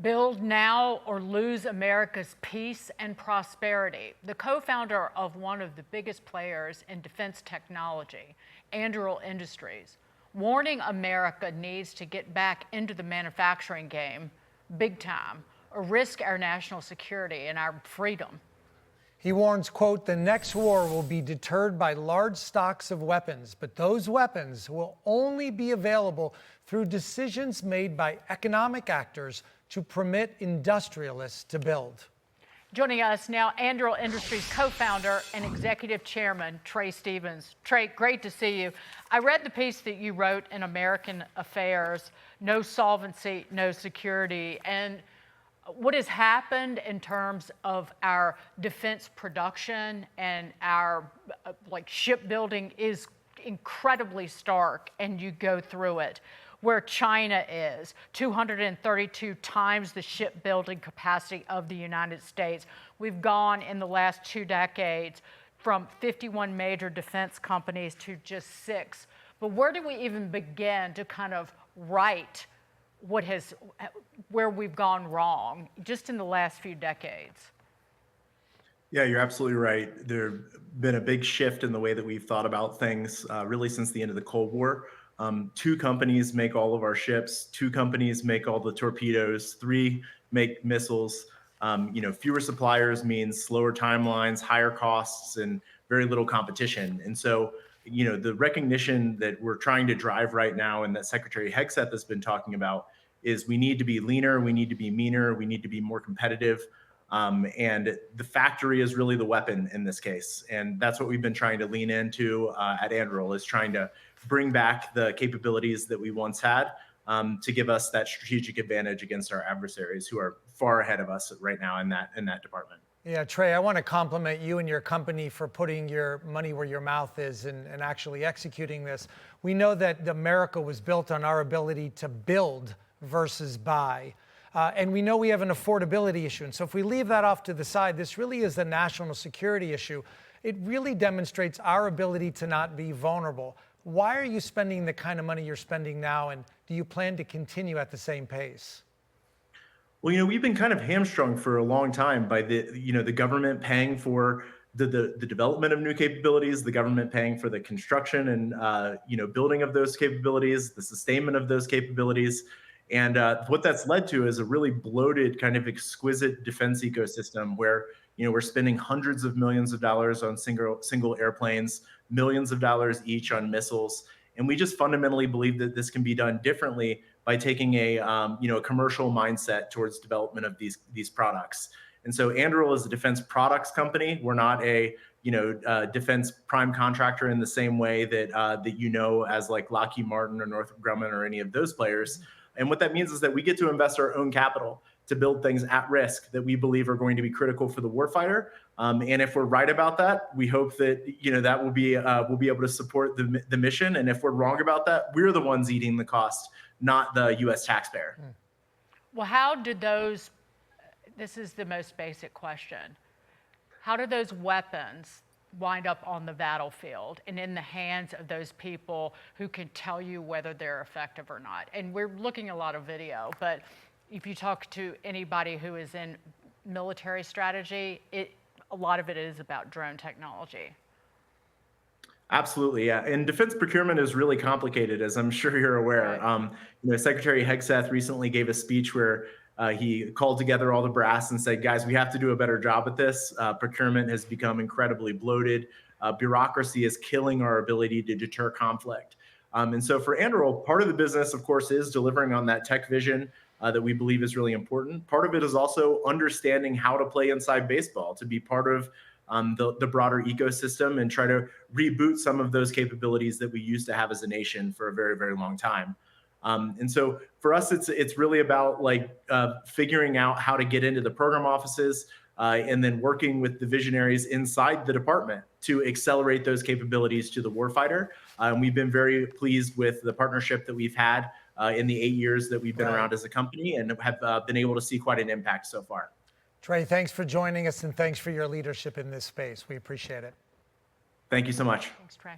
Build now or lose America's peace and prosperity. The co-founder of one of the biggest players in defense technology, Anduril Industries, warning America needs to get back into the manufacturing game big time or risk our national security and our freedom. He warns, quote, the next war will be deterred by large stocks of weapons, but those weapons will only be available through decisions made by economic actors to permit industrialists to build. Joining us now, Anduril Industries co-founder and executive chairman, Trae Stephens. Trae, great to see you. I read the piece that you wrote in American Affairs, no solvency, no security, and what has happened in terms of our defense production and our shipbuilding is incredibly stark, and you go through it. Where China is 232 times the shipbuilding capacity of the United States. We've gone in the last 2 decades from 51 major defense companies to just 6. But where do we even begin to kind of right where we've gone wrong just in the last few decades? Yeah, you're absolutely right. There's been a big shift in the way that we've thought about things really since the end of the Cold War. 2 companies make all of our ships. 2 companies make all the torpedoes. 3 make missiles. Fewer suppliers means slower timelines, higher costs, and very little competition. And so, the recognition that we're trying to drive right now and that Secretary Hegseth has been talking about is we need to be leaner, we need to be meaner, we need to be more competitive. And the factory is really the weapon in this case. And that's what we've been trying to lean into at Anduril, is trying to bring back the capabilities that we once had to give us that strategic advantage against our adversaries who are far ahead of us right now in that department. Yeah, Trae, I want to compliment you and your company for putting your money where your mouth is and actually executing this. We know that America was built on our ability to build versus buy. And we know we have an affordability issue. And so if we leave that off to the side, this really is a national security issue. It really demonstrates our ability to not be vulnerable. Why are you spending the kind of money you're spending now? And do you plan to continue at the same pace? Well, we've been kind of hamstrung for a long time by the government paying for the development of new capabilities, the government paying for the construction and building of those capabilities, the sustainment of those capabilities. And what that's led to is a really bloated, kind of exquisite defense ecosystem where we're spending hundreds of millions of dollars on single airplanes, millions of dollars each on missiles, and we just fundamentally believe that this can be done differently by taking a commercial mindset towards development of these products. And so Anduril is a defense products company. We're not a defense prime contractor in the same way that as like Lockheed Martin or Northrop Grumman or any of those players. And what that means is that we get to invest our own capital to build things at risk that we believe are going to be critical for the warfighter. And if we're right about that, we hope that that will be we'll be able to support the mission. And if we're wrong about that, we're the ones eating the cost, not the U.S. taxpayer. Well, how did those? This is the most basic question. How did those weapons wind up on the battlefield and in the hands of those people who can tell you whether they're effective or not? And we're looking at a lot of video, but if you talk to anybody who is in military strategy, a lot of it is about drone technology. Absolutely, yeah. And defense procurement is really complicated, as I'm sure you're aware. Right. Secretary Hegseth recently gave a speech where he called together all the brass and said, guys, we have to do a better job at this. Procurement has become incredibly bloated. Bureaucracy is killing our ability to deter conflict. And so for Anduril, part of the business, of course, is delivering on that tech vision that we believe is really important. Part of it is also understanding how to play inside baseball, to be part of the broader ecosystem and try to reboot some of those capabilities that we used to have as a nation for a very, very long time. And so for us, it's really about figuring out how to get into the program offices and then working with the visionaries inside the department to accelerate those capabilities to the warfighter. And we've been very pleased with the partnership that we've had in the 8 years that we've been around as a company and have been able to see quite an impact so far. Trae, thanks for joining us and thanks for your leadership in this space. We appreciate it. Thank you so much. Thanks, Trae.